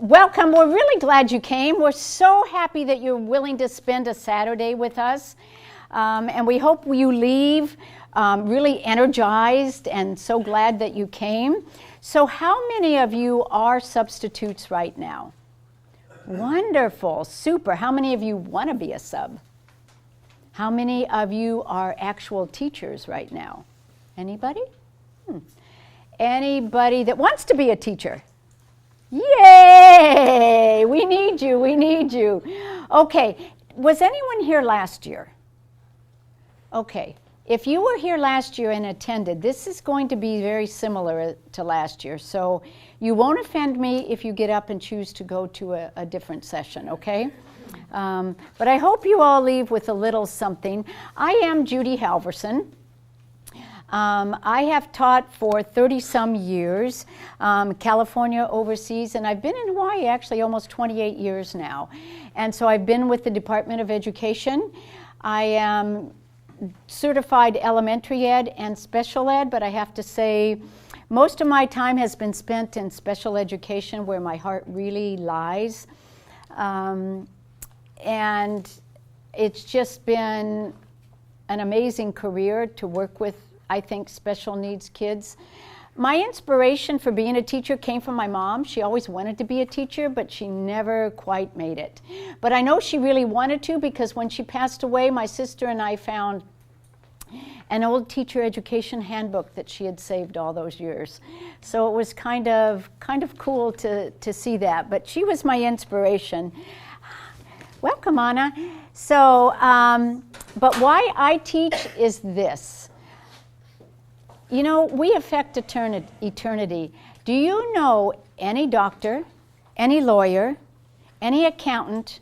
Welcome. We're really glad you came. We're so happy that you're willing to spend a Saturday with us. And we hope you leave really energized and so glad that you came. So how many of you are substitutes right now? Wonderful. Super. How many of you want to be a sub? How many of you are actual teachers right now? Anybody? Anybody that wants to be a teacher? Yay! We need you, we need you. Okay, was anyone here last year? Okay, if you were here last year and attended, this is going to be very similar to last year. So you won't offend me if you get up and choose to go to a different session, okay? But I hope you all leave with a little something. I am Judy Halverson. I have taught for 30-some years, California overseas, and I've been in Hawaii actually almost 28 years now. And so I've been with the Department of Education. I am certified elementary ed and special ed, but I have to say most of my time has been spent in special education where my heart really lies. And it's just been an amazing career to work with, I think, special needs kids. My inspiration for being a teacher came from my mom. She always wanted to be a teacher, but she never quite made it. But I know she really wanted to, because when she passed away, my sister and I found an old teacher education handbook that she had saved all those years. So it was kind of cool to see that. But she was my inspiration. Welcome, Anna. So, but why I teach is this. You know, we affect eternity. Do you know any doctor, any lawyer, any accountant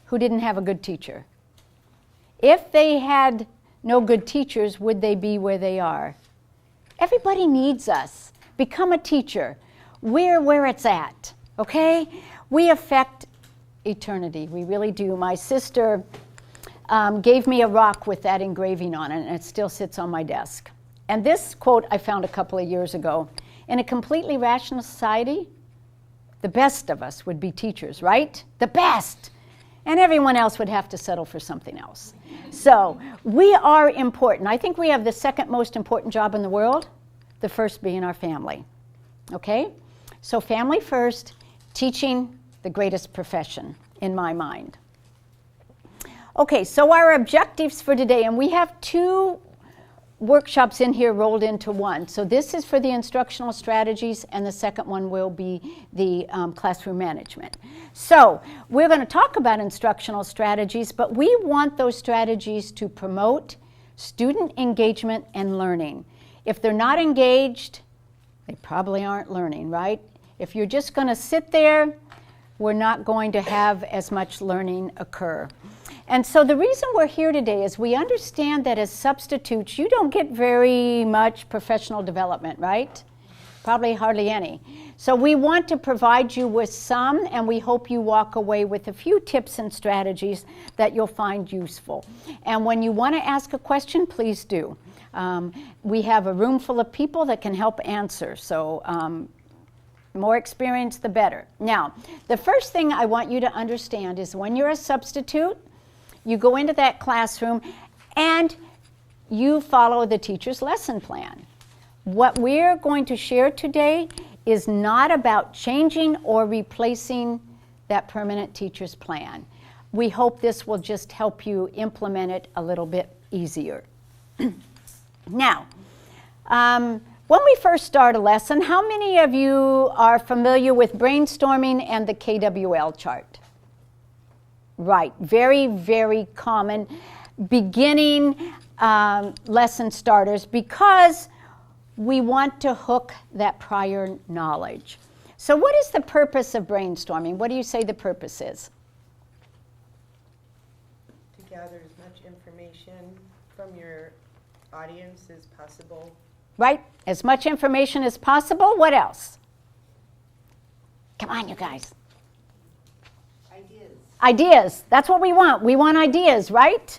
who didn't have a good teacher? If they had no good teachers, would they be where they are? Everybody needs us. Become a teacher. We're where it's at, okay? We affect eternity. We really do. My sister gave me a rock with that engraving on it, and it still sits on my desk. And this quote I found a couple of years ago. In a completely rational society, the best of us would be teachers, right? The best. And everyone else would have to settle for something else. So we are important. I think we have the second most important job in the world, the first being our family. Okay? So family first, teaching the greatest profession in my mind. Okay, so our objectives for today, and we have two workshops in here rolled into one. So this is for the instructional strategies, and the second one will be the classroom management. So we're going to talk about instructional strategies, but we want those strategies to promote student engagement and learning. If they're not engaged, they probably aren't learning, right? If you're just going to sit there, we're not going to have as much learning occur. And so the reason we're here today is we understand that as substitutes, you don't get very much professional development, right? Probably hardly any. So we want to provide you with some, and we hope you walk away with a few tips and strategies that you'll find useful. And when you want to ask a question, please do. We have a room full of people that can help answer, so more experience, the better. Now, the first thing I want you to understand is when you're a substitute, you go into that classroom and you follow the teacher's lesson plan. What we're going to share today is not about changing or replacing that permanent teacher's plan. We hope this will just help you implement it a little bit easier. Now, when we first start a lesson, how many of you are familiar with brainstorming and the KWL chart? Right, very, very common beginning lesson starters because we want to hook that prior knowledge. So what is the purpose of brainstorming? What do you say the purpose is? To gather as much information from your audience as possible. Right, as much information as possible. What else? Come on, you guys. Ideas. That's what we want. We want ideas, right?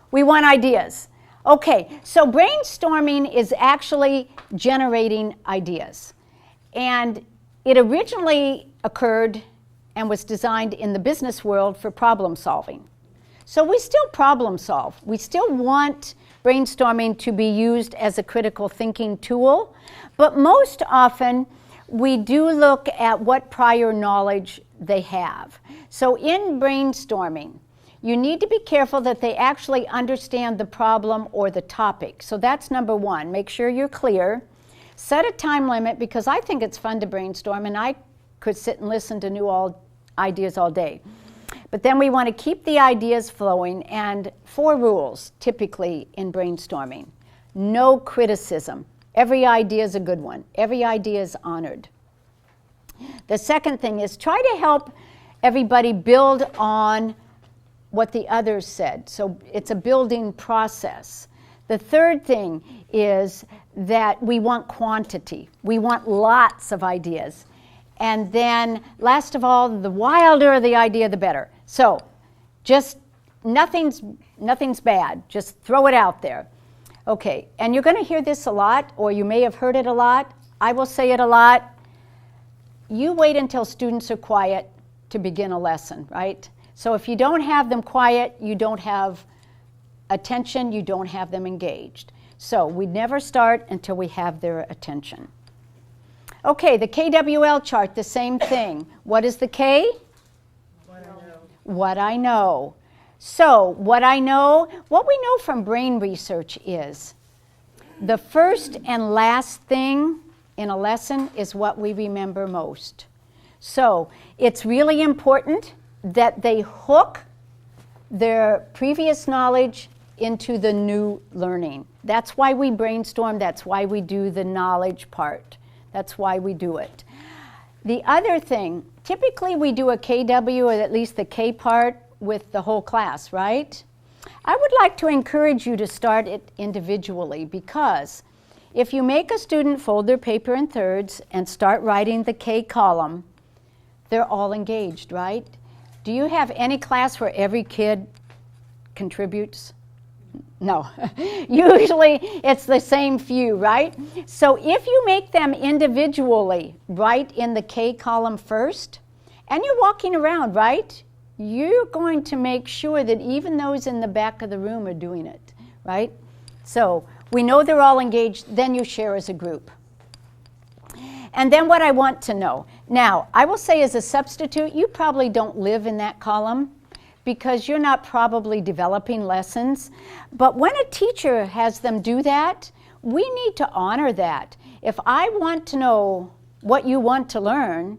We want ideas. Okay, so brainstorming is actually generating ideas. And it originally occurred and was designed in the business world for problem solving. So we still problem solve. We still want brainstorming to be used as a critical thinking tool, but most often we do look at what prior knowledge they have. So in brainstorming, you need to be careful that they actually understand the problem or the topic. So that's number one. Make sure you're clear. Set a time limit, because I think it's fun to brainstorm, and I could sit and listen to new ideas all day. But then we want to keep the ideas flowing, and 4 rules typically in brainstorming. No criticism. Every idea is a good one. Every idea is honored. The second thing is try to help everybody build on what the others said. So it's a building process. The third thing is that we want quantity. We want lots of ideas. And then last of all, the wilder the idea, the better. So just nothing's bad. Just throw it out there. Okay, and you're going to hear this a lot, or you may have heard it a lot. I will say it a lot. You wait until students are quiet to begin a lesson, right? So if you don't have them quiet, you don't have attention, you don't have them engaged. So we never start until we have their attention. Okay, the KWL chart, the same thing. What is the K? What I know. What I know. So what I know, what we know from brain research is the first and last thing in a lesson is what we remember most. So it's really important that they hook their previous knowledge into the new learning. That's why we brainstorm. That's why we do the knowledge part. That's why we do it. The other thing, typically we do a KW, or at least the K part, with the whole class, right? I would like to encourage you to start it individually, because if you make a student fold their paper in thirds and start writing the K column, they're all engaged, right? Do you have any class where every kid contributes? No. Usually it's the same few, right? So if you make them individually write in the K column first, and you're walking around, right? You're going to make sure that even those in the back of the room are doing it, right? So we know they're all engaged, then you share as a group. And then what I want to know. Now, I will say as a substitute, you probably don't live in that column because you're not probably developing lessons. But when a teacher has them do that, we need to honor that. If I want to know what you want to learn,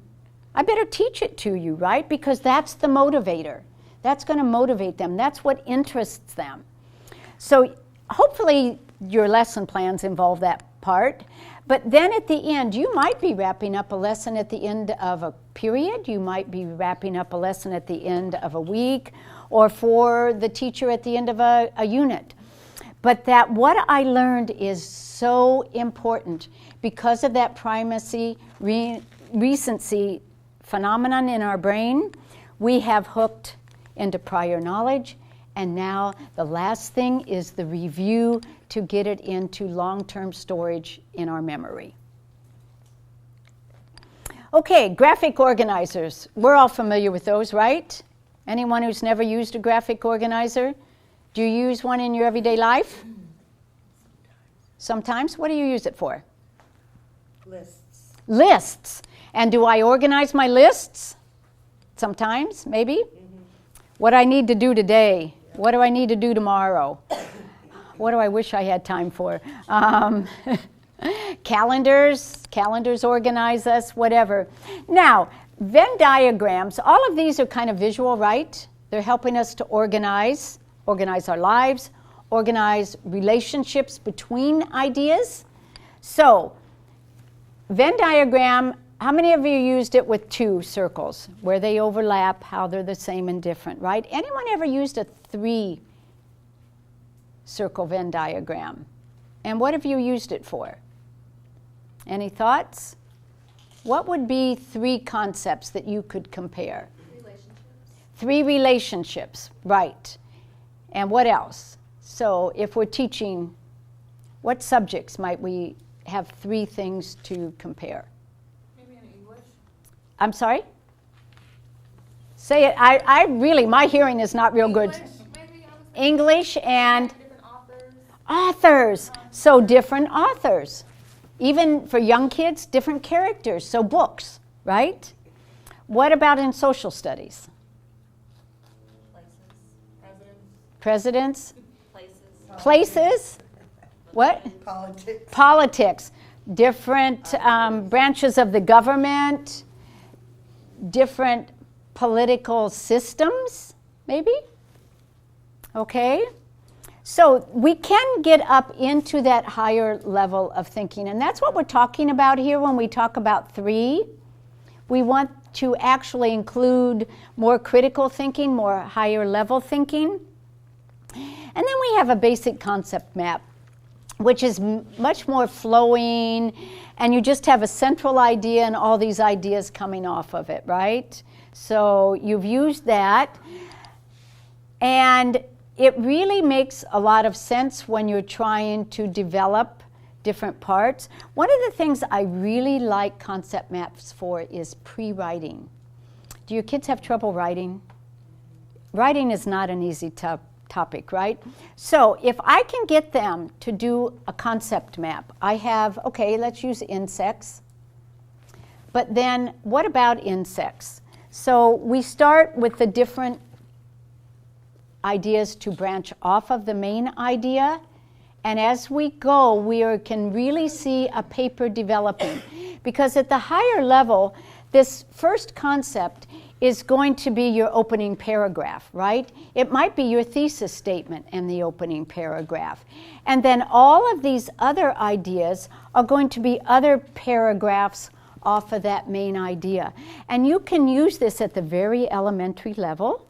I better teach it to you, right? Because that's the motivator. That's going to motivate them. That's what interests them. So hopefully your lesson plans involve that part. But then at the end, you might be wrapping up a lesson at the end of a period. You might be wrapping up a lesson at the end of a week, or for the teacher at the end of a unit. But that what I learned is so important because of that primacy, recency phenomenon in our brain. We have hooked into prior knowledge. And now the last thing is the review to get it into long-term storage in our memory. Okay, graphic organizers. We're all familiar with those, right? Anyone who's never used a graphic organizer? Do you use one in your everyday life? Sometimes. What do you use it for? Lists. Lists. And do I organize my lists? Sometimes, maybe. What I need to do today. What do I need to do tomorrow? What do I wish I had time for? Calendars organize us, whatever. Now, Venn diagrams, all of these are kind of visual, right? They're helping us to organize our lives, organize relationships between ideas. So, Venn diagram, how many of you used it with 2 circles, where they overlap, how they're the same and different, right? Anyone ever used a 3-circle Venn diagram? And what have you used it for? Any thoughts? What would be 3 concepts that you could compare? Relationships. 3 relationships, right. And what else? So if we're teaching, what subjects might we have 3 things to compare? Maybe in English. I'm sorry? Say it. I really, my hearing is not real good. Maybe I was English and different authors. authors. So different authors. Even for young kids, different characters. So books, right? What about in social studies? Presidents? Places? What? Politics. Politics. Different branches of the government. Different political systems, maybe? Okay? So we can get up into that higher level of thinking, and that's what we're talking about here when we talk about 3. We want to actually include more critical thinking, more higher level thinking. And then we have a basic concept map, which is much more flowing, and you just have a central idea and all these ideas coming off of it, right? So you've used that, and it really makes a lot of sense when you're trying to develop different parts. One of the things I really like concept maps for is pre-writing. Do your kids have trouble writing? Writing is not an easy topic, right? So if I can get them to do a concept map, I have, okay, let's use insects. But then what about insects? So we start with the different ideas to branch off of the main idea. And as we go, we can really see a paper developing. Because at the higher level, this first concept is going to be your opening paragraph, right? It might be your thesis statement and the opening paragraph. And then all of these other ideas are going to be other paragraphs off of that main idea. And you can use this at the very elementary level,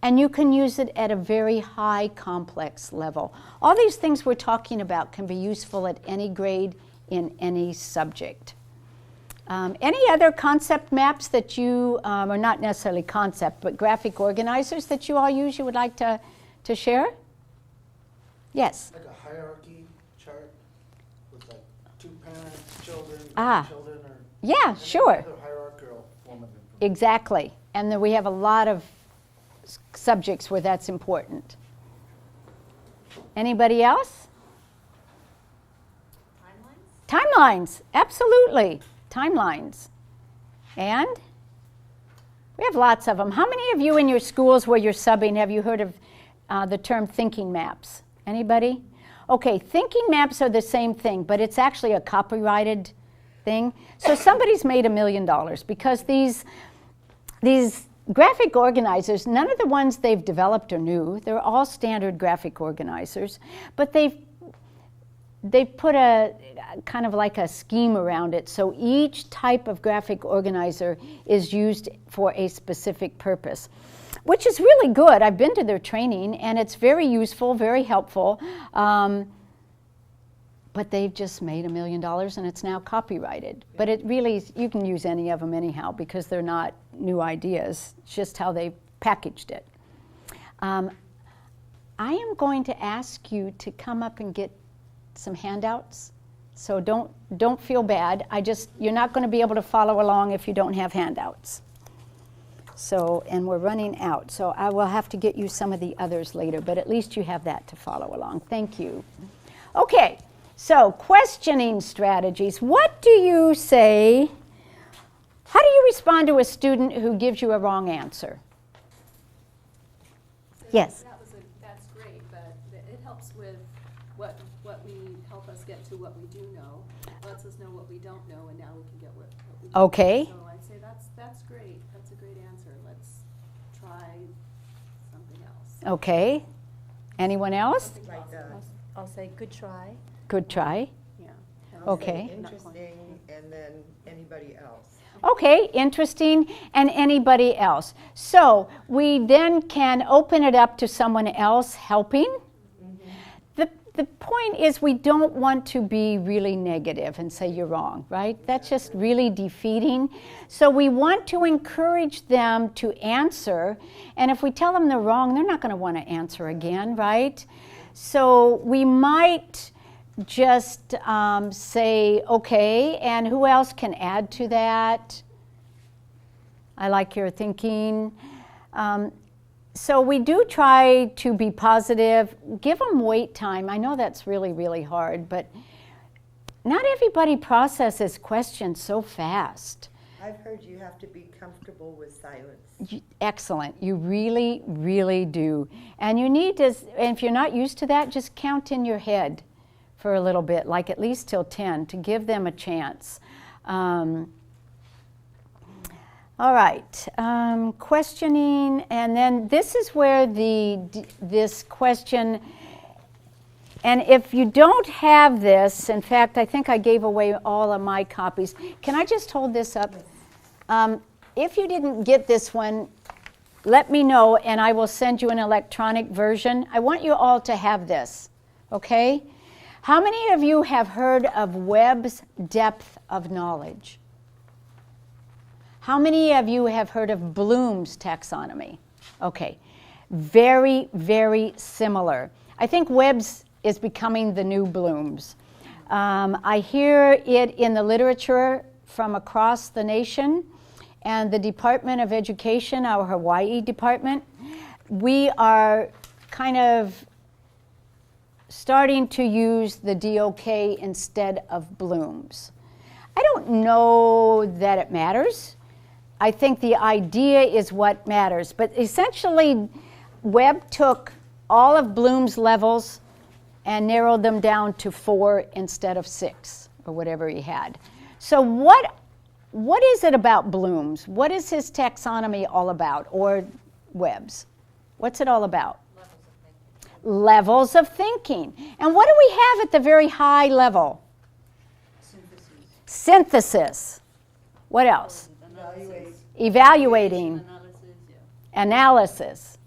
and you can use it at a very high complex level. All these things we're talking about can be useful at any grade in any subject. Any other concept maps that you, or not necessarily concept, but graphic organizers that you all use you would like to share? Yes? Like a hierarchy chart with like 2 parents, children, children, or yeah, sure. other hierarchical form of information. Exactly. And then we have a lot of subjects where that's important. Anybody else? Timelines, absolutely. Timelines. And we have lots of them. How many of you in your schools where you're subbing have you heard of the term thinking maps? Anybody? Okay, thinking maps are the same thing, but it's actually a copyrighted thing. So somebody's made $1 million because these graphic organizers, none of the ones they've developed are new. They're all standard graphic organizers, but they've put a kind of like a scheme around it. So each type of graphic organizer is used for a specific purpose, which is really good. I've been to their training, and it's very useful, very helpful. But they've just made $1 million, and it's now copyrighted. But it really, you can use any of them anyhow because they're not new ideas. It's just how they packaged it. I am going to ask you to come up and get some handouts. So don't feel bad. You're not going to be able to follow along if you don't have handouts. So, and we're running out. So I will have to get you some of the others later, but at least you have that to follow along. Thank you. Okay. So, questioning strategies. What do you say? How do you respond to a student who gives you a wrong answer? So Yes. That's great, but it helps with what we help us get to what we do know, lets us know what we don't know, and now we can get what we do. Okay. So I'd say that's great. That's a great answer. Let's try something else. Okay. Anyone else? Like that. I'll say good try. Good try. Yeah. I'll Okay. say interesting, and then anybody else. Okay, interesting, and anybody else. So we then can open it up to someone else helping. The point is we don't want to be really negative and say you're wrong, right? That's just really defeating. So we want to encourage them to answer, and if we tell them they're wrong, they're not going to want to answer again, right? So we might just say, okay, and who else can add to that? I like your thinking. So we do try to be positive. Give them wait time. I know that's really, really hard, but not everybody processes questions so fast. I've heard you have to be comfortable with silence. Excellent. You really, really do. And you need to, and if you're not used to that, just count in your head for a little bit, like at least till 10, to give them a chance. All right, questioning, and then this is where this question, and if you don't have this, in fact, I think I gave away all of my copies. Can I just hold this up? If you didn't get this one, let me know, and I will send you an electronic version. I want you all to have this, okay? How many of you have heard of Webb's depth of knowledge? How many of you have heard of Bloom's taxonomy? Okay, very, very similar. I think Webb's is becoming the new Bloom's. I hear it in the literature from across the nation, and the Department of Education, our Hawaii department, we are kind of starting to use the DOK instead of Bloom's. I don't know that it matters. I think the idea is what matters. But essentially, Webb took all of Bloom's levels and narrowed them down to 4 instead of 6, or whatever he had. So what is it about Bloom's? What is his taxonomy all about, or Webb's? What's it all about? Levels of thinking. And what do we have at the very high level? Synthesis. What else? Evaluating. Analysis.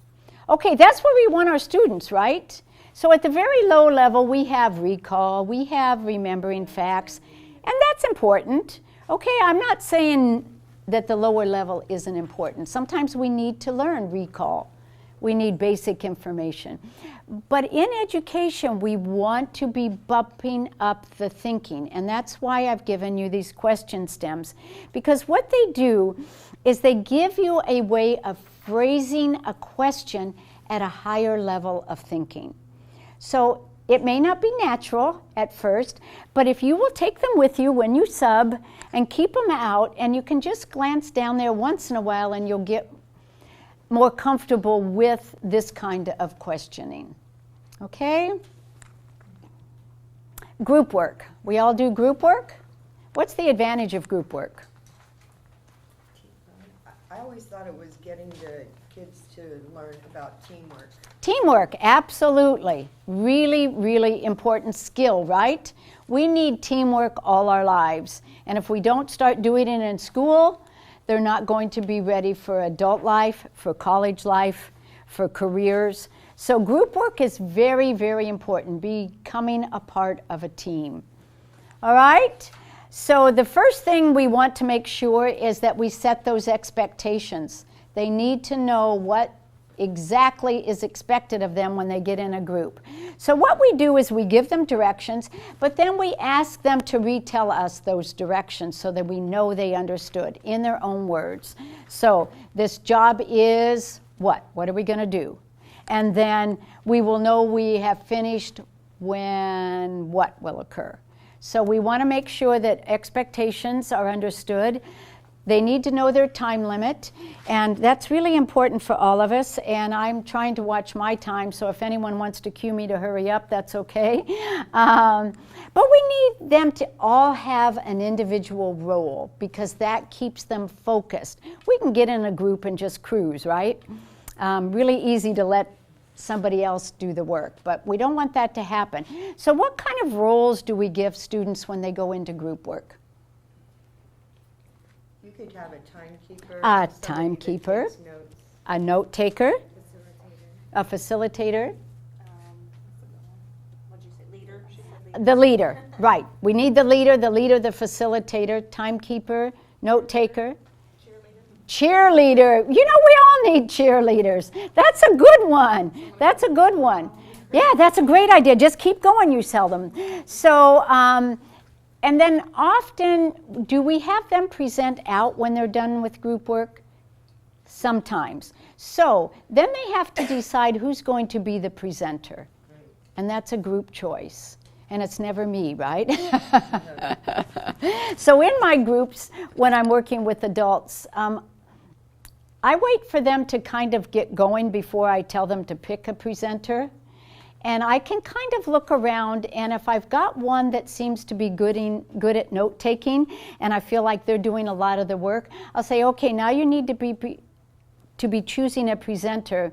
Okay, that's where we want our students, right? So at the very low level, we have recall, we have remembering facts, and that's important. Okay, I'm not saying that the lower level isn't important. Sometimes we need to learn recall. We need basic information. But in education, we want to be bumping up the thinking, and that's why I've given you these question stems. Because what they do is they give you a way of phrasing a question at a higher level of thinking. So it may not be natural at first, but if you will take them with you when you sub and keep them out, and you can just glance down there once in a while and you'll get more comfortable with this kind of questioning. Okay? Group work. We all do group work? What's the advantage of group work? I always thought it was getting the kids to learn about teamwork. Teamwork, absolutely. Really, really important skill, right? We need teamwork all our lives. And if we don't start doing it in school, they're not going to be ready for adult life, for college life, for careers. So group work is very, very important, becoming a part of a team. All right? So the first thing we want to make sure is that we set those expectations. They need to know what exactly is expected of them when they get in a group. So what we do is we give them directions, but then we ask them to retell us those directions so that we know they understood in their own words. So this job is what? What are we going to do? And then we will know we have finished when what will occur. So we want to make sure that expectations are understood. They need to know their time limit, and that's really important for all of us, and I'm trying to watch my time, so if anyone wants to cue me to hurry up, that's okay. But we need them to all have an individual role, because that keeps them focused. We can get in a group and just cruise, right? Really easy to let somebody else do the work, but we don't want that to happen. So what kind of roles do we give students when they go into group work? You could have a timekeeper. A timekeeper, a note taker, a facilitator. What'd you say, leader? She said leader. The leader, right. We need the leader, the facilitator, timekeeper, note taker. Cheerleader. You know, we all need cheerleaders. That's a good one. That's a good one. Yeah, that's a great idea. Just keep going, you sell them. So, and then often, do we have them present out when they're done with group work? sometimes. So then they have to decide who's going to be the presenter. And that's a group choice. And it's never me, right? So in my groups, when I'm working with adults, I wait for them to kind of get going before I tell them to pick a presenter. And I can kind of look around, and if I've got one that seems to be good at note-taking, and I feel like they're doing a lot of the work, I'll say, okay, now you need to be choosing a presenter,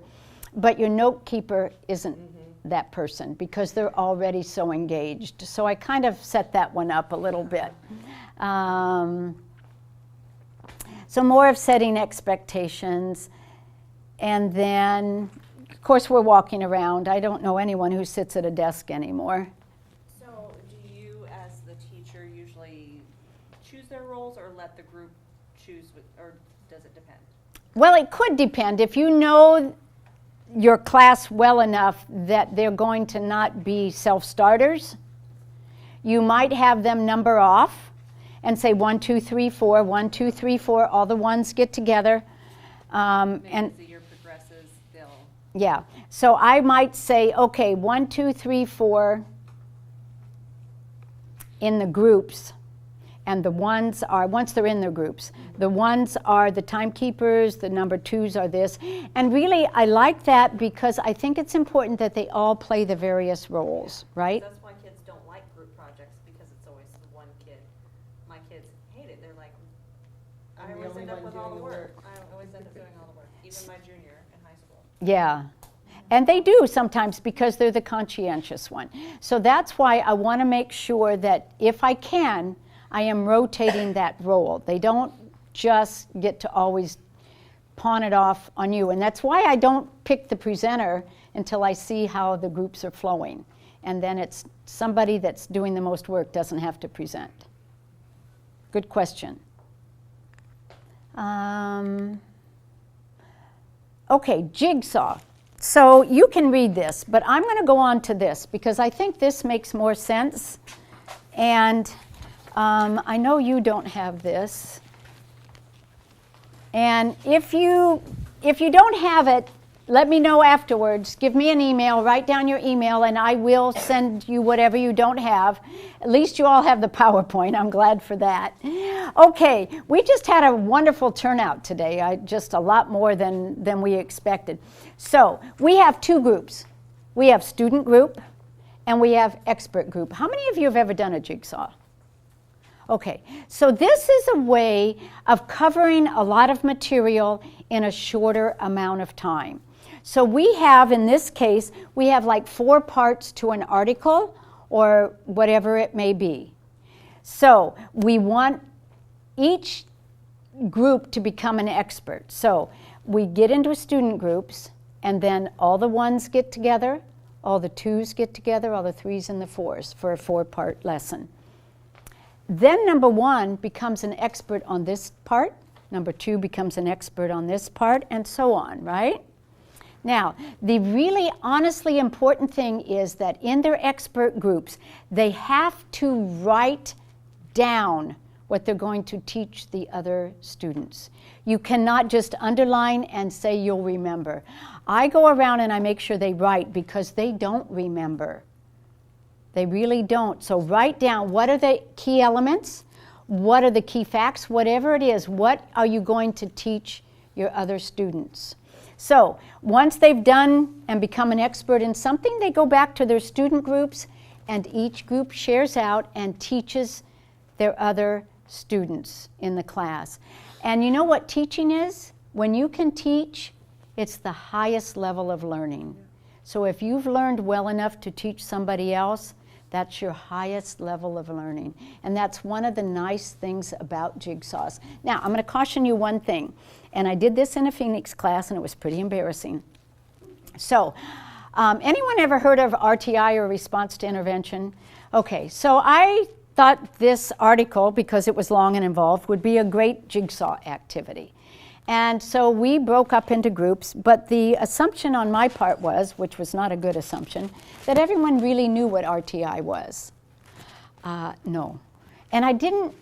but your note keeper isn't that person because they're already so engaged. So I kind of set that one up a little bit. So more of setting expectations, and then, of course, we're walking around. I don't know anyone who sits at a desk anymore. So do you, as the teacher, usually choose their roles or let the group choose, or does it depend? Well, it could depend. If you know your class well enough that they're going to not be self-starters, you might have them number off and say 1, 2, 3, 4, 1, 2, 3, 4, all the ones get together. Maybe And as the year progresses, they'll... yeah, so I might say, okay, 1, 2, 3, 4 in the groups, and the ones are, once they're in their groups, the ones are the timekeepers, the number 2s are this. And really, I like that because I think it's important that they all play the various roles, right? That's why kids don't like group projects, because it's always the one kid. My kids hate it. They're like, I I'm the always only end up one with all the doing the work. work. I always end up doing all the work, even my junior in high school. Yeah. And they do sometimes because they're the conscientious one. So that's why I want to make sure that if I can, I am rotating that role. They don't just get to always pawn it off on you. And that's why I don't pick the presenter until I see how the groups are flowing. And then it's somebody that's doing the most work doesn't have to present. Good question. Okay, Jigsaw. So you can read this, but I'm going to go on to this because I think this makes more sense. And I know you don't have this. And if you don't have it, let me know afterwards. Give me an email, write down your email, and I will send you whatever you don't have. At least you all have the PowerPoint. I'm glad for that. Okay, we just had a wonderful turnout today, just a lot more than we expected. So we have 2 groups. We have student group, and we have expert group. How many of you have ever done a jigsaw? Okay, so this is a way of covering a lot of material in a shorter amount of time. So we have, in this case, we have like 4 parts to an article or whatever it may be. So we want each group to become an expert. So we get into student groups, and then all the 1s get together, all the 2s get together, all the 3s and the 4s for a 4-part lesson. Then number 1 becomes an expert on this part, number 2 becomes an expert on this part, and so on, right? Now, the really honestly important thing is that in their expert groups, they have to write down what they're going to teach the other students. You cannot just underline and say you'll remember. I go around and I make sure they write because they don't remember. They really don't. So write down what are the key elements, what are the key facts, whatever it is, what are you going to teach your other students? So once they've done and become an expert in something, they go back to their student groups, and each group shares out and teaches their other students in the class. And you know what teaching is? When you can teach, it's the highest level of learning. So if you've learned well enough to teach somebody else, that's your highest level of learning. And that's one of the nice things about jigsaws. Now, I'm going to caution you one thing. And I did this in a Phoenix class, and it was pretty embarrassing. So, anyone ever heard of RTI, or response to intervention? Okay, so I thought this article, because it was long and involved, would be a great jigsaw activity. And so we broke up into groups, but the assumption on my part was, which was not a good assumption, that everyone really knew what RTI was. No. And I didn't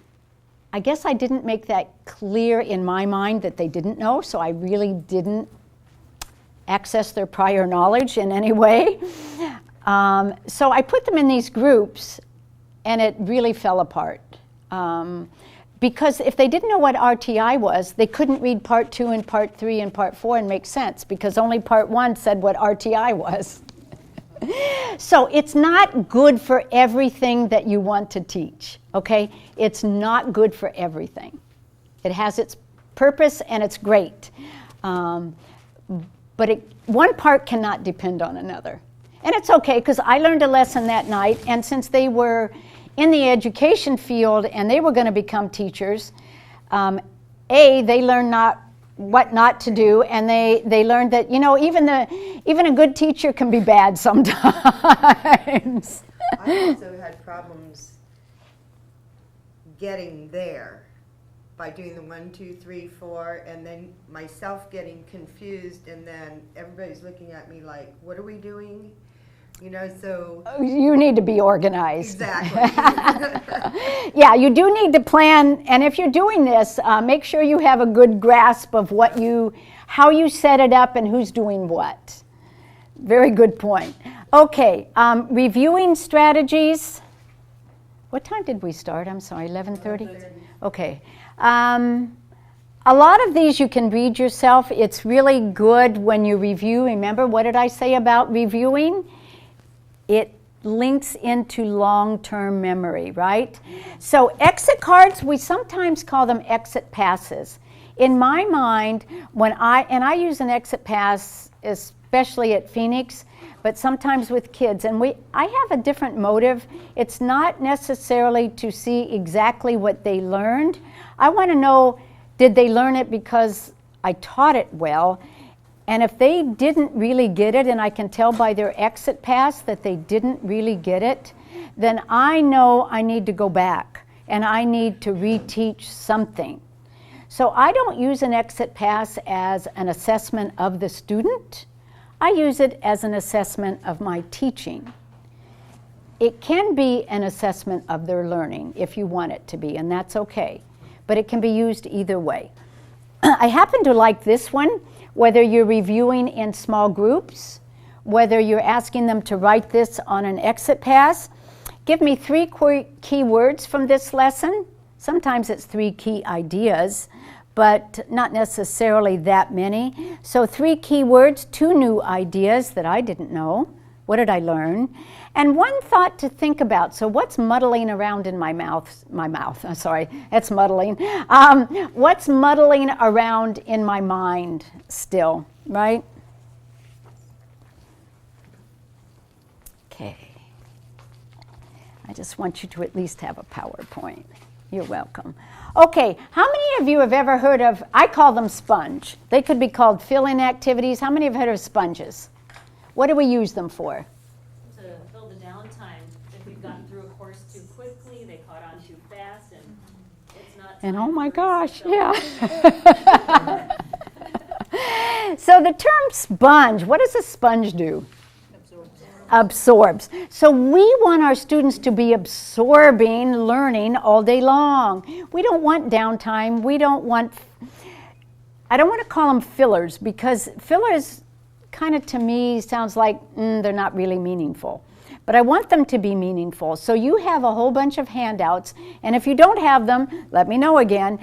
I guess I didn't make that clear in my mind that they didn't know, so I really didn't access their prior knowledge in any way. So I put them in these groups, and it really fell apart. Because if they didn't know what RTI was, they couldn't read part 2 and part 3 and part 4 and make sense, because only part 1 said what RTI was. So it's not good for everything that you want to teach, okay? It's not good for everything. It has its purpose and it's great. But one part cannot depend on another. And it's okay, because I learned a lesson that night, and since they were in the education field and they were going to become teachers, they learned what not to do, and they learned that, you know, even a good teacher can be bad sometimes. I also had problems getting there by doing the 1, 2, 3, 4, and then myself getting confused, and then everybody's looking at me like, what are we doing? You know, so... You need to be organized. Exactly. Yeah, you do need to plan, and if you're doing this, make sure you have a good grasp of how you set it up and who's doing what. Very good point. Okay, reviewing strategies. What time did we start? I'm sorry, 11:30? Okay. A lot of these you can read yourself. It's really good when you review. Remember, what did I say about reviewing? It links into long-term memory, right? So exit cards, we sometimes call them exit passes. In my mind, I use an exit pass, especially at Phoenix, but sometimes with kids, and I have a different motive. It's not necessarily to see exactly what they learned. I want to know, did they learn it because I taught it well? And if they didn't really get it, and I can tell by their exit pass that they didn't really get it, then I know I need to go back and I need to reteach something. So I don't use an exit pass as an assessment of the student. I use it as an assessment of my teaching. It can be an assessment of their learning if you want it to be, and that's okay. But it can be used either way. I happen to like this one. Whether you're reviewing in small groups, whether you're asking them to write this on an exit pass, give me 3 key words from this lesson. Sometimes it's 3 key ideas, but not necessarily that many. So 3 key words, 2 new ideas that I didn't know. What did I learn? And 1 thought to think about. So what's muddling around in my mouth? Sorry, that's muddling. What's muddling around in my mind still, right? Okay. I just want you to at least have a PowerPoint. You're welcome. Okay, how many of you have ever heard of, I call them sponge. They could be called fill-in activities. How many have heard of sponges? What do we use them for? To fill the downtime. If we've gotten through a course too quickly, they caught on too fast, and it's not. And oh my gosh, yeah. So the term sponge, what does a sponge do? Absorbs. So we want our students to be absorbing learning all day long. We don't want downtime. I don't want to call them fillers, because fillers kind of, to me, sounds like they're not really meaningful. But I want them to be meaningful. So you have a whole bunch of handouts, and if you don't have them, let me know again.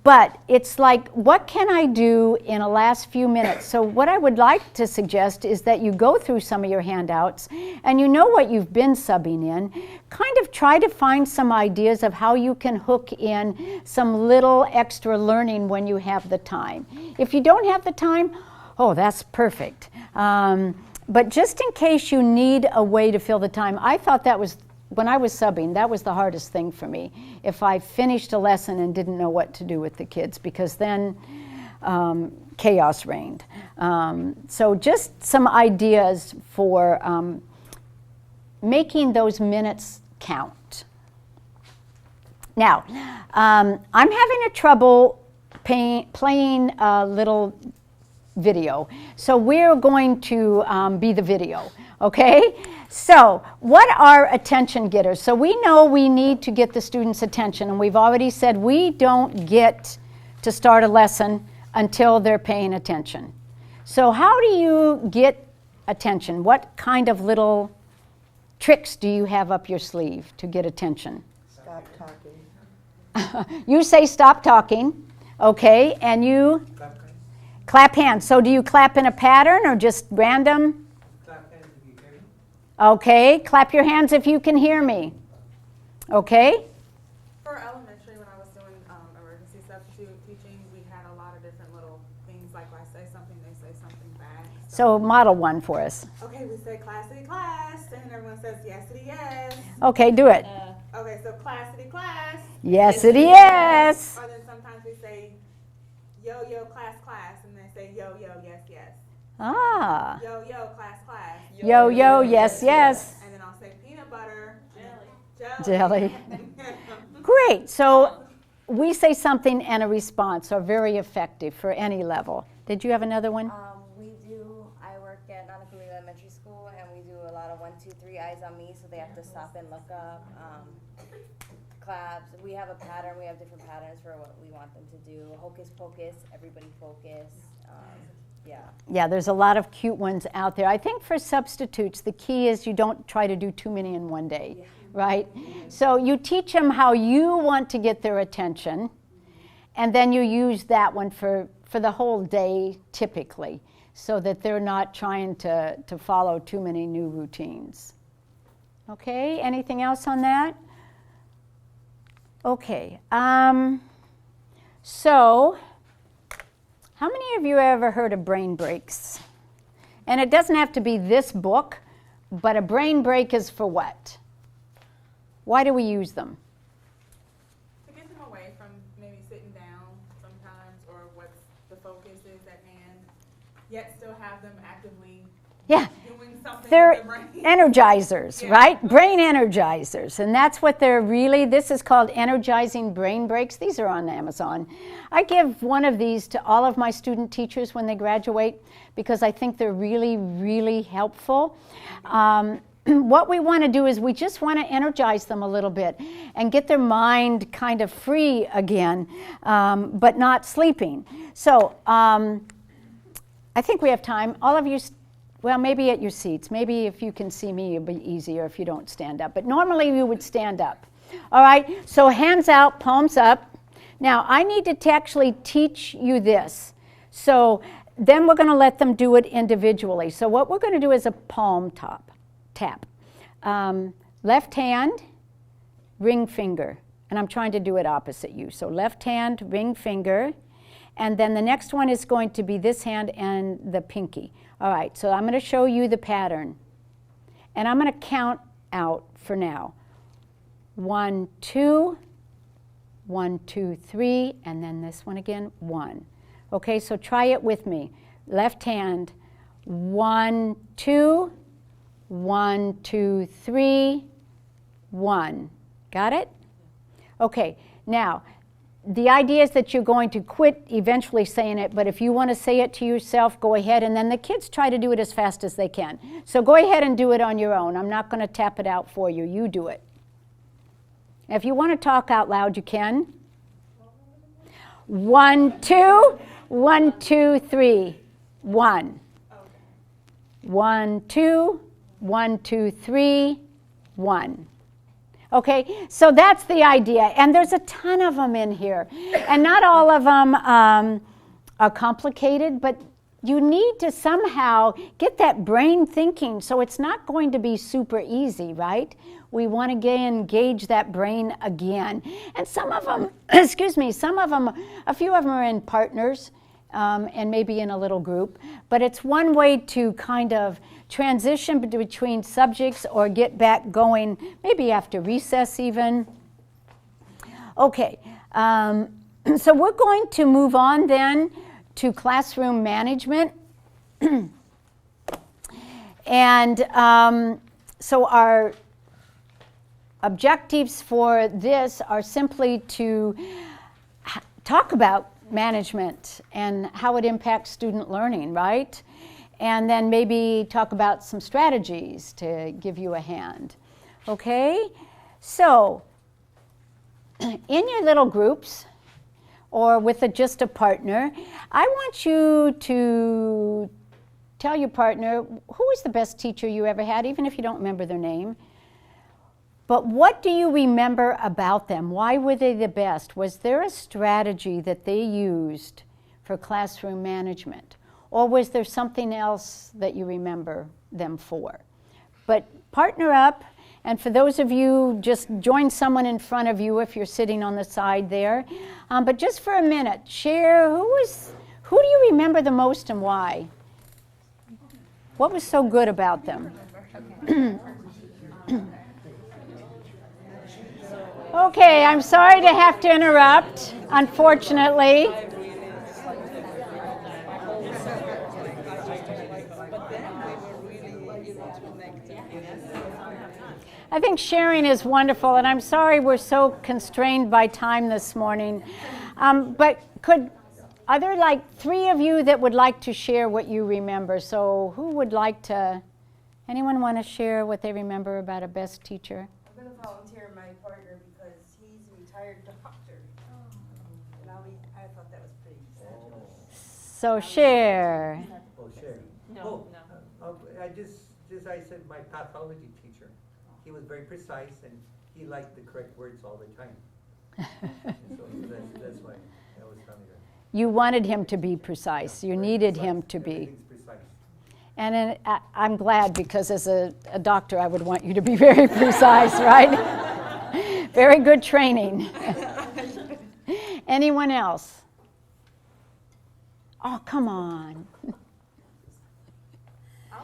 But it's like, what can I do in the last few minutes? So what I would like to suggest is that you go through some of your handouts, and you know what you've been subbing in. Kind of try to find some ideas of how you can hook in some little extra learning when you have the time. If you don't have the time, oh, that's perfect. But just in case you need a way to fill the time, I thought that was, when I was subbing, that was the hardest thing for me. If I finished a lesson and didn't know what to do with the kids, because then chaos reigned. So just some ideas for making those minutes count. Now, I'm having a trouble playing a little video. So we're going to be the video, okay? So what are attention getters? So we know we need to get the students' attention, and we've already said we don't get to start a lesson until they're paying attention. So how do you get attention? What kind of little tricks do you have up your sleeve to get attention? Stop talking. You say stop talking, okay, and you clap hands. So do you clap in a pattern or just random? Clap hands if you hear me. Okay, clap your hands if you can hear me. Okay? For elementary, when I was doing emergency substitute teaching, we had a lot of different little things, like I say something, they say something back. So model one for us. Okay, we say classity class, and everyone says yesity yes. Okay, do it. Okay, so classity class. Yes, it is. Or then sometimes we say yo yo class class, and they say yo yo yes yes. Ah. Yo yo class class. Yo, yo, yes, yes. And then I'll say peanut butter. Jelly. Great. So we say something and a response are very effective for any level. Did you have another one? I work at Nanakuli Elementary School, and we do a lot of 1, 2, 3 eyes on me, so they have to stop and look up. Claps. We have a pattern. We have different patterns for what we want them to do. Hocus pocus, everybody focus. Yeah. Yeah, there's a lot of cute ones out there. I think for substitutes, the key is you don't try to do too many in one day, right? So you teach them how you want to get their attention, and then you use that one for the whole day typically, so that they're not trying to follow too many new routines. Okay, anything else on that? Okay, so how many of you ever heard of brain breaks? And it doesn't have to be this book, but a brain break is for what? Why do we use them? To get them away from maybe sitting down sometimes, or what the focus is at hand, yet still have them actively Yeah, doing something they're with their brain. energizers, Yeah. right? Brain energizers. And that's what they're really, this is called energizing brain breaks. These are on Amazon. I give one of these to all of my student teachers when they graduate because I think they're really, really helpful. What we want to do is we just want to energize them a little bit and get their mind kind of free again, but not sleeping. So I think we have time. All of you, well, maybe at your seats. Maybe if you can see me, it'll be easier if you don't stand up. But normally you would stand up. All right, so hands out, palms up. Now, I need to actually teach you this. So then we're going to let them do it individually. So what we're going to do is a palm tap. Left hand, ring finger. And I'm trying to do it opposite you. So left hand, ring finger. And then the next one is going to be this hand and the pinky. All right, so I'm going to show you the pattern. And I'm going to count out for now. 1, 2, 1, 2, 3, and then this one again, 1. Okay, so try it with me. Left hand, 1, 2, 1, 2, 3, 1. Got it? Okay, now, the idea is that you're going to quit eventually saying it, but if you want to say it to yourself, go ahead, and then the kids try to do it as fast as they can. So go ahead and do it on your own. I'm not going to tap it out for you. You do it. If you want to talk out loud, you can. 1, 2, 1, 2, 3, 1. 1, 2, 1, 2, 3, 1. Okay, so that's the idea, and there's a ton of them in here, and not all of them are complicated, but you need to somehow get that brain thinking, so it's not going to be super easy, right? We want to engage that brain again, and some of them, excuse me, a few of them are in partners, and maybe in a little group, but it's one way to kind of transition between subjects or get back going, maybe after recess even. Okay, so we're going to move on then to classroom management. And so our objectives for this are simply to talk about management and how it impacts student learning, right? And then maybe talk about some strategies to give you a hand. Okay? So, in your little groups, or with just a partner, I want you to tell your partner who was the best teacher you ever had, even if you don't remember their name. But what do you remember about them? Why were they the best? Was there a strategy that they used for classroom management? Or was there something else that you remember them for? But partner up, and for those of you, just join someone in front of you if you're sitting on the side there. But just for a minute, share who do you remember the most and why? What was so good about them? Okay, I'm sorry to have to interrupt, unfortunately. I think sharing is wonderful, and I'm sorry we're so constrained by time this morning. But are there like 3 of you that would like to share what you remember? So who would like to, anyone want to share what they remember about a best teacher? I'm going to volunteer my partner because he's a retired doctor. And I thought that was pretty sad. So share. Oh, share. No, I said my pathology teacher. He was very precise and he liked the correct words all the time. so that's why I was telling her. You wanted him to be precise. You needed him to be. Everything's precise. And I'm glad, because as a doctor, I would want you to be very precise, right? Very good training. Anyone else? Oh, come on.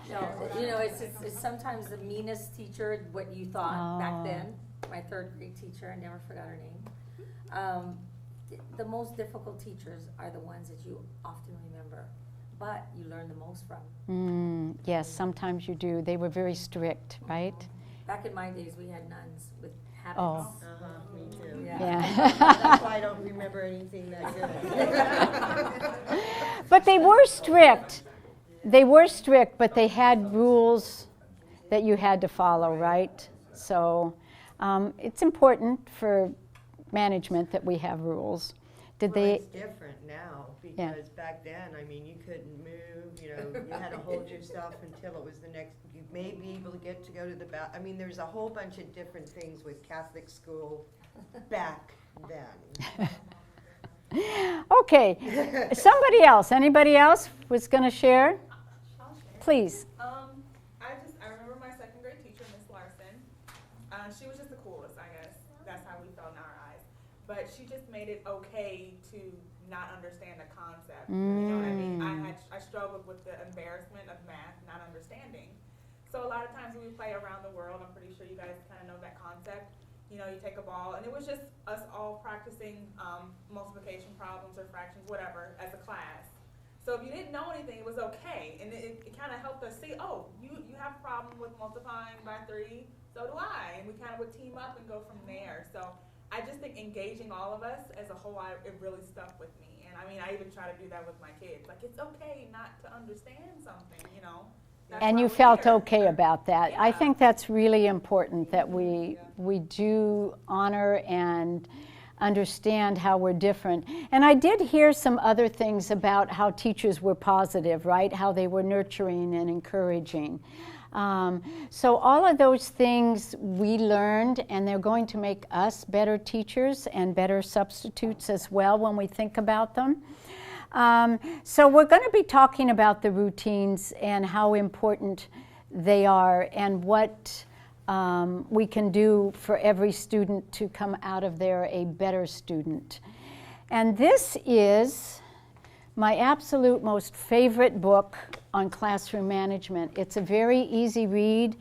No, you know, it's sometimes the meanest teacher, what you thought back then. My 3rd grade teacher, I never forgot her name. The most difficult teachers are the ones that you often remember, but you learn the most from. Yes, sometimes you do. They were very strict, right? Back in my days, we had nuns with habits. Oh. Me too. Yeah. That's why I don't remember anything that good. But they were strict. They were strict, but they had rules that you had to follow, right? So it's important for management that we have rules. It's different now, because back then, I mean, you couldn't move, you had to hold yourself until it was the next, you may be able to get to go to the bathroom. I mean, there's a whole bunch of different things with Catholic school back then. Okay, somebody else, anybody else was going to share? Please. I remember my 2nd grade teacher, Miss Larson. She was just the coolest, I guess. That's how we felt in our eyes. But she just made it okay to not understand the concept. You know what I mean? I struggled with the embarrassment of math, not understanding. So a lot of times when we play around the world, I'm pretty sure you guys kind of know that concept. You know, you take a ball, and it was just us all practicing multiplication problems or fractions, whatever, as a class. So if you didn't know anything, it was okay, and it kind of helped us see, oh, you have a problem with multiplying by 3, so do I, and we kind of would team up and go from there. So I just think engaging all of us as a whole, it really stuck with me, and I mean, I even try to do that with my kids. Like, it's okay not to understand something, you know. And you felt okay about that. Yeah. I think that's really important, that we do honor and understand how we're different. And I did hear some other things about how teachers were positive, right? How they were nurturing and encouraging. So all of those things we learned, and they're going to make us better teachers and better substitutes as well when we think about them. So we're going to be talking about the routines and how important they are, and what we can do for every student to come out of there a better student. And this is my absolute most favorite book on classroom management. It's a very easy read.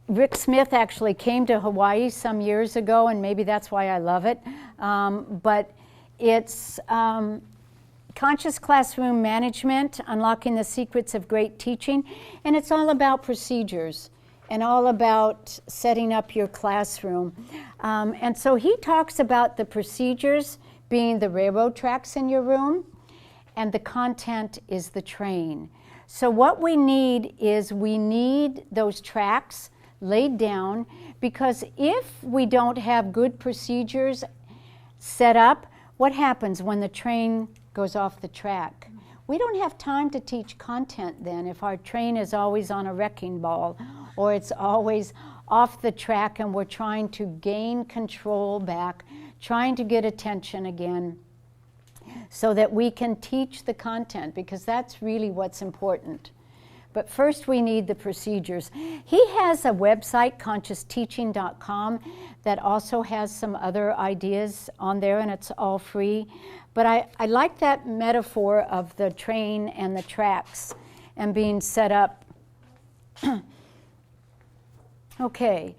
Rick Smith actually came to Hawaii some years ago, and maybe that's why I love it. But it's Conscious Classroom Management, Unlocking the Secrets of Great Teaching, and it's all about procedures and all about setting up your classroom. And so he talks about the procedures being the railroad tracks in your room, and the content is the train. So what we need is we need those tracks laid down, because if we don't have good procedures set up, what happens when the train goes off the track? We don't have time to teach content then if our train is always on a wrecking ball or it's always off the track and we're trying to gain control back, trying to get attention again so that we can teach the content, because that's really what's important. But first we need the procedures. He has a website, consciousteaching.com, that also has some other ideas on there, and it's all free. But I like that metaphor of the train and the tracks and being set up. Okay,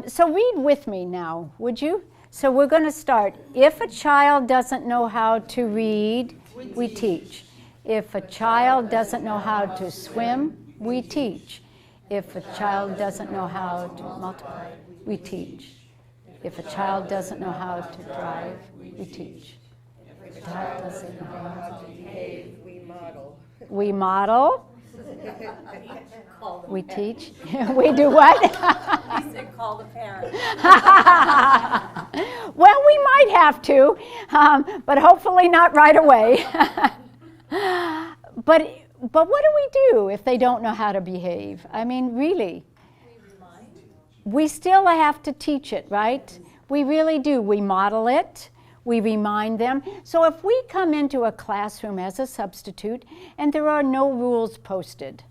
so read with me now, would you? So we're going to start. If a child doesn't know how to read, we teach. If a child doesn't know how to swim, we teach. If a child doesn't know how to multiply, we teach. If a child doesn't know how to drive, we teach. If a child doesn't know how to behave, We model. we model. We teach. We do what? He said call the parent. Well, we might have to, but hopefully not right away. But what do we do if they don't know how to behave? I mean, really. We still have to teach it, right? We really do. We model it. We remind them. So if we come into a classroom as a substitute and there are no rules posted,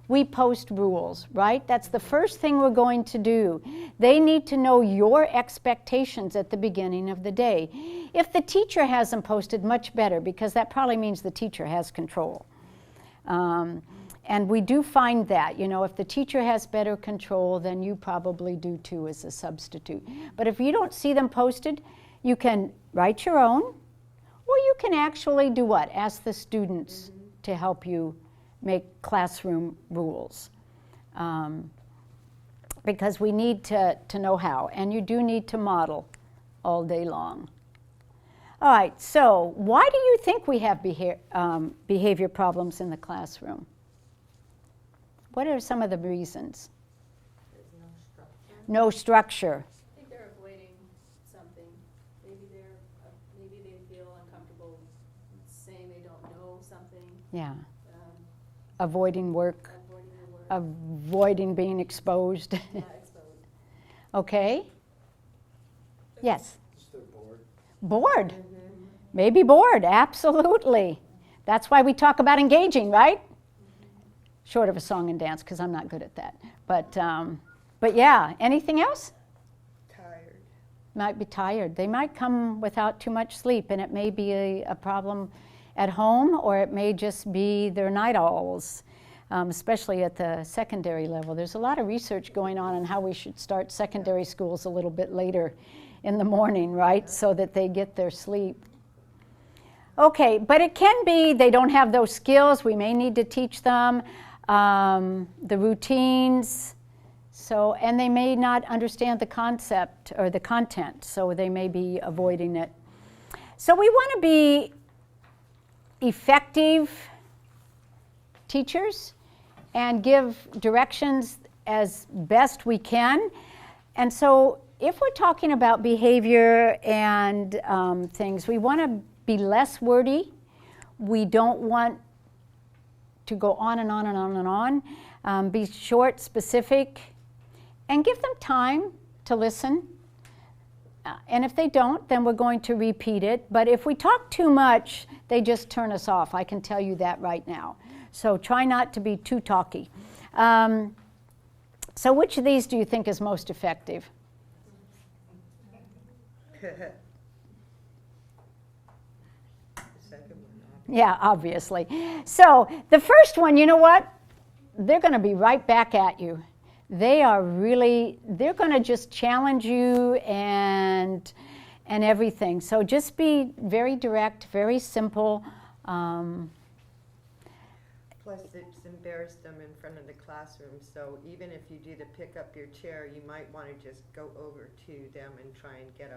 we post rules, right? That's the first thing we're going to do. They need to know your expectations at the beginning of the day. If the teacher hasn't posted, much better, because that probably means the teacher has control. And we do find that, if the teacher has better control, then you probably do too as a substitute. But if you don't see them posted, you can write your own, or you can actually do what? Ask the students to help you make classroom rules. Because we need to know how, and you do need to model all day long. All right, so why do you think we have behavior problems in the classroom? What are some of the reasons? There's no structure. No structure. I think they're avoiding something. Maybe they feel uncomfortable saying they don't know something. Yeah. Avoiding work. Avoiding their work. Avoiding being exposed. Yeah, exposed. Okay. Yes. Just they're bored. Bored. Maybe bored, absolutely. That's why we talk about engaging, right? Short of a song and dance, because I'm not good at that. But yeah, anything else? Tired. Might be tired. They might come without too much sleep, and it may be a problem at home, or it may just be their night owls, especially at the secondary level. There's a lot of research going on how we should start secondary schools a little bit later in the morning, right, so that they get their sleep. Okay, but it can be they don't have those skills. We may need to teach them the routines, and they may not understand the concept or the content, so they may be avoiding it. So we want to be effective teachers and give directions as best we can. And so if we're talking about behavior and things, we want to be less wordy. We don't want to go on and on and on and on. Be short, specific, and give them time to listen. And if they don't, then we're going to repeat it. But if we talk too much, they just turn us off. I can tell you that right now. So try not to be too talky. So which of these do you think is most effective? Yeah, obviously. So the first one, you know what? They're going to be right back at you. They're going to just challenge you and everything. So just be very direct, very simple. Plus, it's embarrassed them in front of the classroom, so even if you do the pick up your chair, you might want to just go over to them and try and get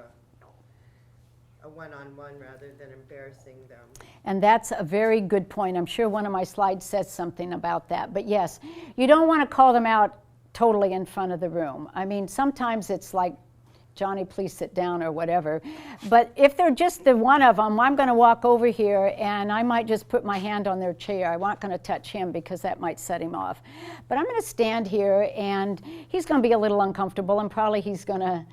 a one-on-one rather than embarrassing them. And that's a very good point. I'm sure one of my slides says something about that. But yes, you don't want to call them out totally in front of the room. I mean, sometimes it's like, Johnny, please sit down or whatever. But if they're just the one of them, I'm going to walk over here and I might just put my hand on their chair. I'm not going to touch him because that might set him off. But I'm going to stand here and he's going to be a little uncomfortable and probably he's going to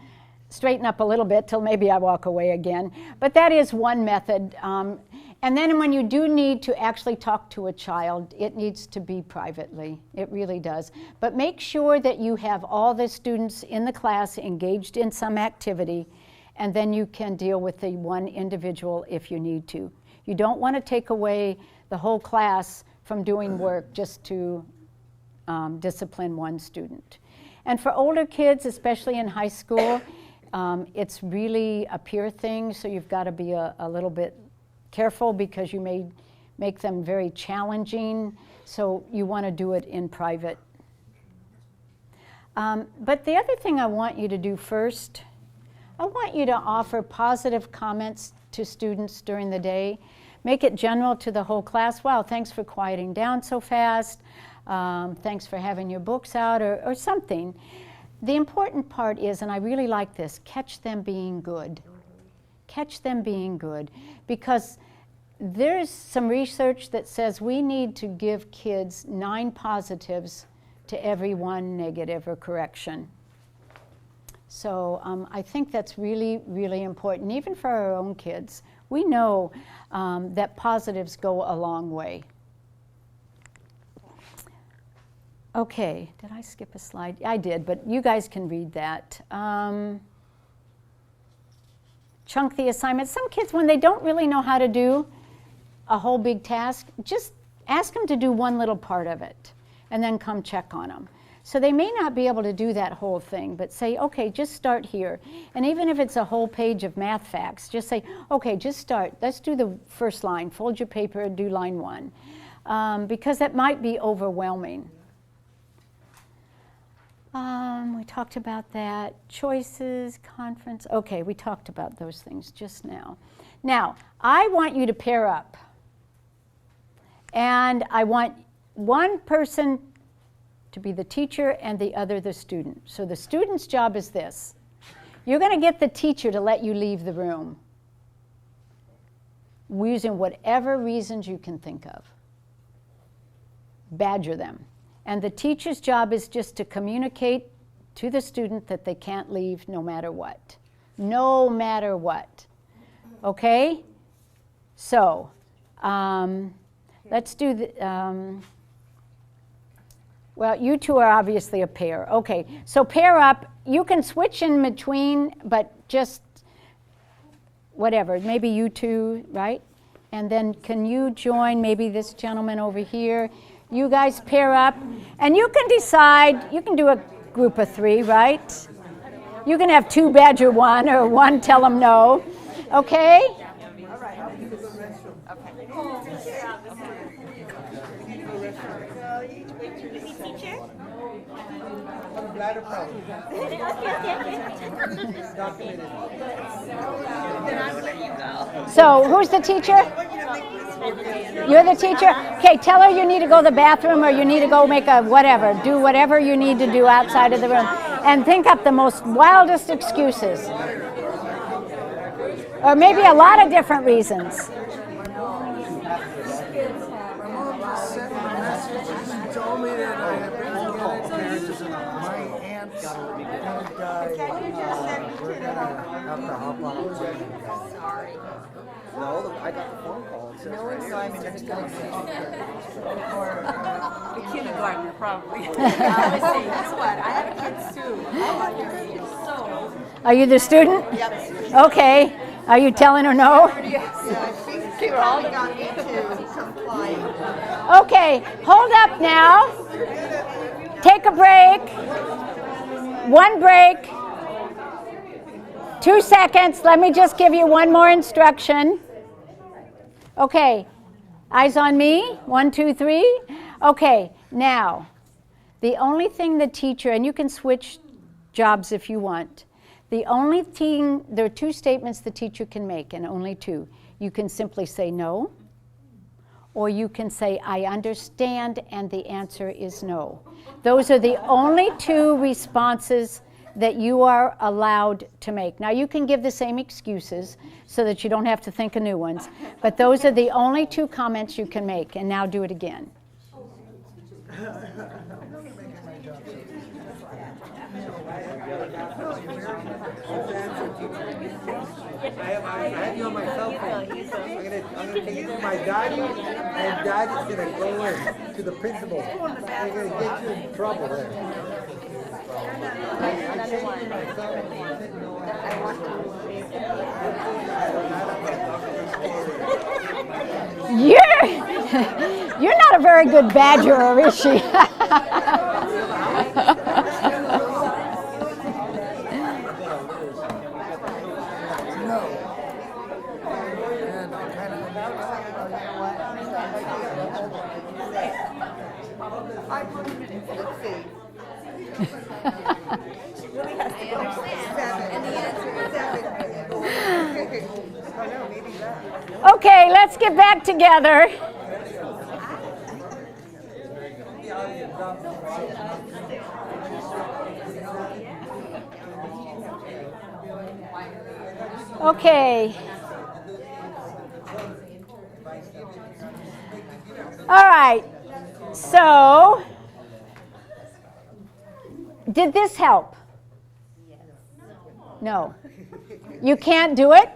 straighten up a little bit till maybe I walk away again. But that is one method. And then when you do need to actually talk to a child, it needs to be privately. It really does. But make sure that you have all the students in the class engaged in some activity, and then you can deal with the one individual if you need to. You don't want to take away the whole class from doing work just to discipline one student. And for older kids, especially in high school, it's really a peer thing, so you've got to be a little bit careful because you may make them very challenging, so you want to do it in private. But the other thing I want you to do first, I want you to offer positive comments to students during the day. Make it general to the whole class. Wow, thanks for quieting down so fast. Thanks for having your books out or something. The important part is, and I really like this, catch them being good. Catch them being good, because there's some research that says we need to give kids 9 positives to every 1 negative or correction. So I think that's really, really important, even for our own kids. We know that positives go a long way. Okay, did I skip a slide? I did, but you guys can read that. Chunk the assignment. Some kids, when they don't really know how to do a whole big task, just ask them to do one little part of it and then come check on them. So they may not be able to do that whole thing, but say, okay, just start here. And even if it's a whole page of math facts, just say, okay, just start. Let's do the first line. Fold your paper and do line 1. Because that might be overwhelming. We talked about that. Choices, conference. Okay, we talked about those things just now. Now, I want you to pair up. And I want one person to be the teacher and the other the student. So the student's job is this. You're going to get the teacher to let you leave the room using whatever reasons you can think of. Badger them. And the teacher's job is just to communicate to the student that they can't leave no matter what. No matter what. Okay? So, let's do the, well, you two are obviously a pair. Okay, so pair up. You can switch in between, but just whatever. Maybe you two, right? And then can you join maybe this gentleman over here? You guys pair up, and you can decide, you can do a group of 3, right? You can have 2 badger 1 or 1 tell them no, okay? All right, I'll use the restroom. Bladder problem. Documented. So, who's the teacher? You're the teacher? Okay, tell her you need to go to the bathroom or you need to go make a whatever. Do whatever you need to do outside of the room. And think up the most wildest excuses. Or maybe a lot of different reasons. Told me that I have been parents and my aunt died. Sorry. No, I got the phone call. It says No right one's here. going to The kindergartner, probably. I was saying, you know what, I have kids too. How about your age? So. Are you the student? Yep. Okay. Are you telling her no? Yes. She probably got me to comply. Okay, hold up now. Take a break. 1 break. 2 seconds. Let me just give you one more instruction. Okay, eyes on me. 1, 2, 3. Okay, now, the only thing the teacher, and you can switch jobs if you want, The only thing, there are two statements the teacher can make, and only two. You can simply say no, or you can say, I understand, and the answer is no. Those are the only two responses that you are allowed to make. Now, you can give the same excuses so that you don't have to think of new ones, but those are the only two comments you can make. And now do it again. I have you on my cell phone. I'm gonna take it to my daddy, and daddy's gonna go in to the principal. I'm gonna get you in trouble there. You're not a very good badger, is she? Okay, let's get back together. Okay. All right. So, did this help? No. You can't do it?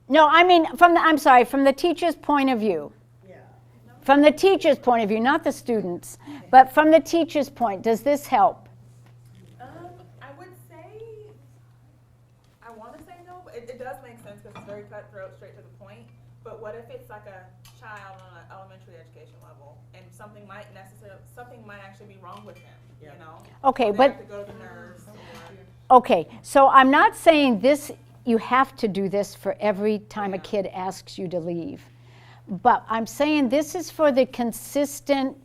No, I mean, from the teacher's point of view. From the teacher's point of view, not the students, but from the teacher's point, does this help? I would say, I want to say no, but it does make sense because it's very cutthroat, straight to the point. But what if it's like a child on an elementary education level, and something might actually be wrong with him, you know? Okay, they but have to go to the nurse. okay, so I'm not saying this. You have to do this for every time a kid asks you to leave. But I'm saying this is for the consistent,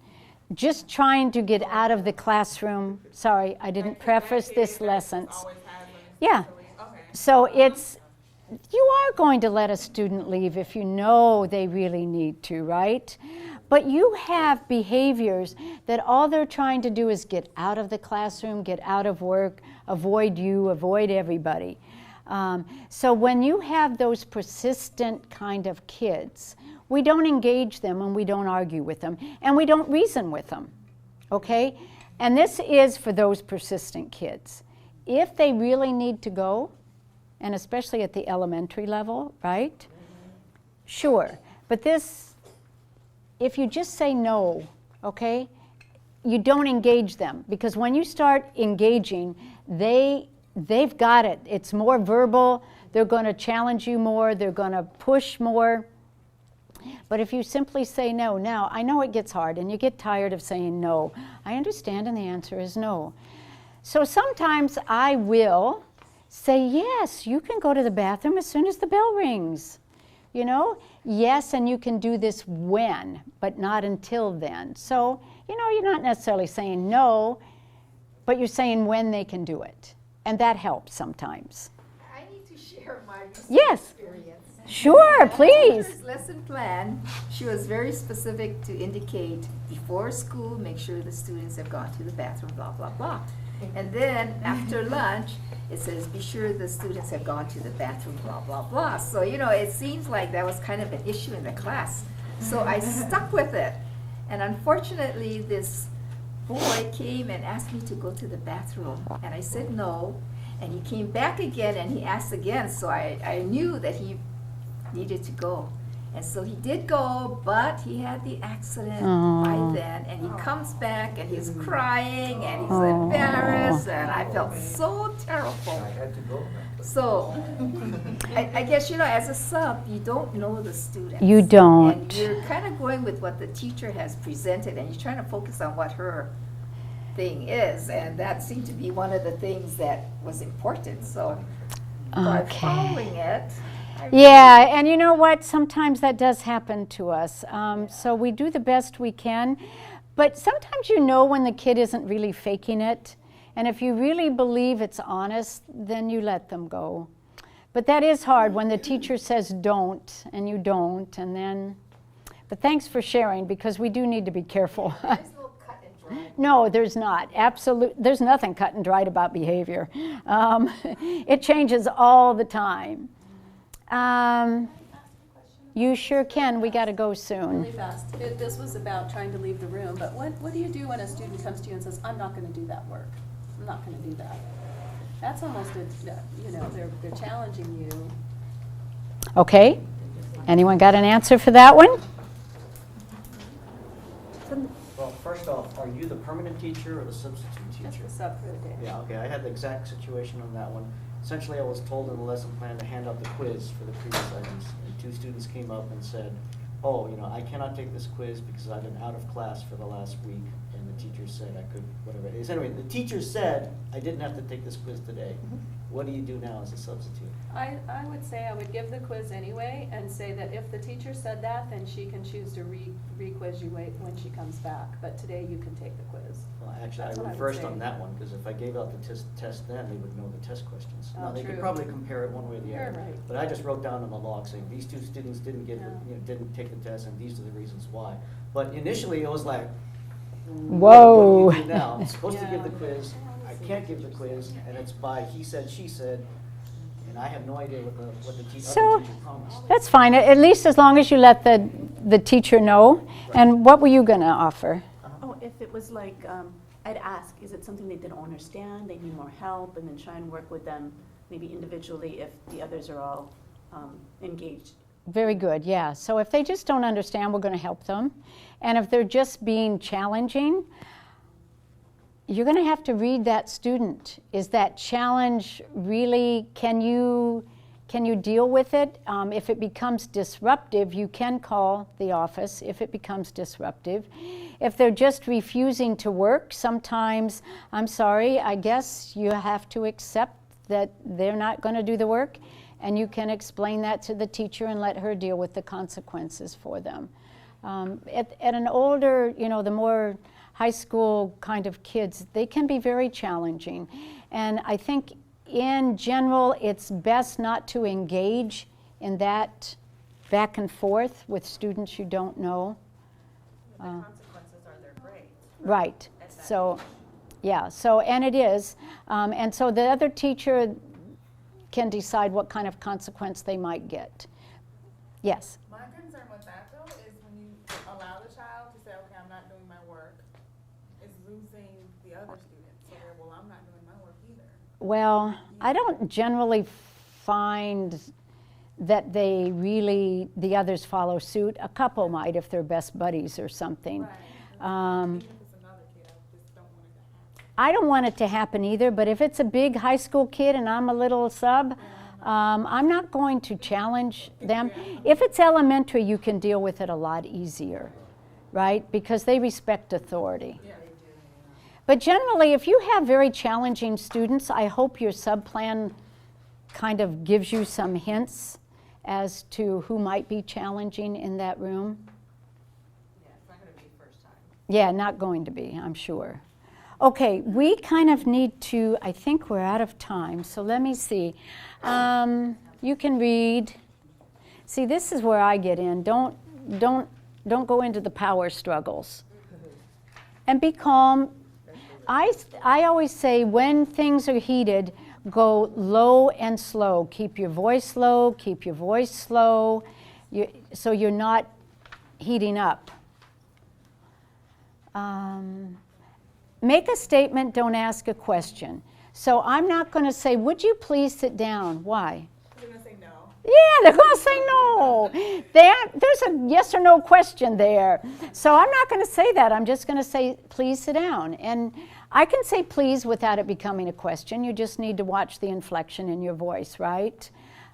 just trying to get out of the classroom. Sorry, I didn't preface this lesson. Yeah. So it's, you are going to let a student leave if you know they really need to, right? But you have behaviors that all they're trying to do is get out of the classroom, get out of work, avoid you, avoid everybody. So when you have those persistent kind of kids, we don't engage them and we don't argue with them and we don't reason with them, okay? And this is for those persistent kids. If they really need to go, and especially at the elementary level, right? Sure, but this, if you just say no, okay, you don't engage them, because when you start engaging, they've got it. It's more verbal. They're going to challenge you more. They're going to push more. But if you simply say no, now, I know it gets hard and you get tired of saying no. I understand, and the answer is no. So sometimes I will say, yes, you can go to the bathroom as soon as the bell rings. You know, yes, and you can do this when, but not until then. So, you know, you're not necessarily saying no, but you're saying when they can do it. And that helps sometimes. I need to share my yes. experience. Sure, please. Her lesson plan, she was very specific to indicate before school, make sure the students have gone to the bathroom, blah, blah, blah. And then after lunch, it says, be sure the students have gone to the bathroom, blah, blah, blah. So, you know, it seems like that was kind of an issue in the class. So I stuck with it. And unfortunately, this boy came and asked me to go to the bathroom. And I said no. And he came back again and he asked again. So I knew that he needed to go. And so he did go, but he had the accident by then. And he comes back and he's crying and he's embarrassed. And I felt so terrible. I had to go. So I guess, you know, as a sub, you don't know the students. You don't. And you're kind of going with what the teacher has presented, and you're trying to focus on what her thing is. And that seemed to be one of the things that was important. So by following it. Yeah, and you know what? Sometimes that does happen to us. So we do the best we can. But sometimes you know when the kid isn't really faking it. And if you really believe it's honest, then you let them go. But that is hard when the teacher says don't, and you don't, and then, but thanks for sharing, because we do need to be careful. There's no cut and dry. No, there's not. There's nothing cut and dried about behavior. It changes all the time. You sure can. We got to go soon. Really fast. This was about trying to leave the room, but what do you do when a student comes to you and says, I'm not going to do that work? I'm not going to do that. That's almost they're challenging you. Okay. Anyone got an answer for that one? Well, first off, are you the permanent teacher or the substitute Just teacher? a sub for the day. Yeah, okay, I had the exact situation on that one. Essentially, I was told in the lesson plan to hand out the quiz for the previous items, and 2 students came up and said, oh, I cannot take this quiz because I've been out of class for the last week, and the teacher said I could, whatever it is. Anyway, the teacher said I didn't have to take this quiz today. What do you do now as a substitute? I would say I would give the quiz anyway and say that if the teacher said that, then she can choose to re-quiz you when she comes back. But today you can take the quiz. Well, actually, That's I what I would reversed say. on that one, because if I gave out the test then, they would know the test questions. Oh, Now, they could true. probably compare it one way or the You're other. right. But I just wrote down in the log saying, these 2 students didn't get, Yeah. didn't take the test, and these are the reasons why. But initially, it was like, Whoa. what do you do now? I'm supposed to give the Yeah. quiz, I can't give the quiz, and it's by he said, she said, and I have no idea what the other So, teacher promised. That's fine, at least as long as you let the teacher know. And what were you going to offer? Oh, if it was like, I'd ask, is it something they don't understand, they need more help, and then try and work with them, maybe individually if the others are all engaged. Very good, yeah. So if they just don't understand, we're going to help them. And if they're just being challenging, you're going to have to read that student. Is that challenge really, can you deal with it? If it becomes disruptive, you can call the office if it becomes disruptive. If they're just refusing to work, sometimes, I'm sorry, I guess you have to accept that they're not going to do the work, and you can explain that to the teacher and let her deal with the consequences for them. At an older, the more high school kind of kids, they can be very challenging. And I think in general, it's best not to engage in that back and forth with students you don't know. The consequences are their grades. Right. At that So, age. yeah, so, and it is. And so the other teacher can decide what kind of consequence they might get. Yes? My concern with that though is when you allow the child to say, okay, I'm not doing my work, it's losing the other students. So they're, well, I'm not doing my work either. Well, I don't generally find that the others follow suit. A couple might if they're best buddies or something. Right. Even if it's another kid, I just don't want it to happen. I don't want it to happen either, but if it's a big high school kid and I'm a little sub, I'm not going to challenge them. If it's elementary, you can deal with it a lot easier, right? Because they respect authority. Yeah. But generally, if you have very challenging students, I hope your sub-plan kind of gives you some hints as to who might be challenging in that room. Yeah, it's not gonna be first time. Yeah, not going to be, I'm sure. Okay, we kind of need to, I think we're out of time, so let me see. You can read. See, this is where I get in. Don't go into the power struggles. And be calm. I always say when things are heated, go low and slow. Keep your voice low, keep your voice slow, so you're not heating up. Make a statement, don't ask a question. So I'm not going to say, would you please sit down? Why? They're gonna say no. Yeah, they're going to say no. There's a yes or no question there. So I'm not going to say that. I'm just going to say, please sit down. And I can say please without it becoming a question. You just need to watch the inflection in your voice, right?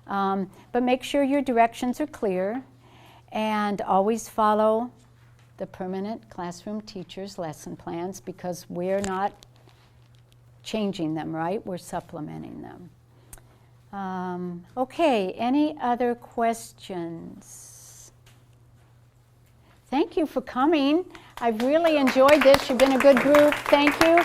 But make sure your directions are clear and always follow the permanent classroom teacher's lesson plans because we're not changing them, right? We're supplementing them. Okay, any other questions? Thank you for coming. I've really enjoyed this. You've been a good group. Thank you.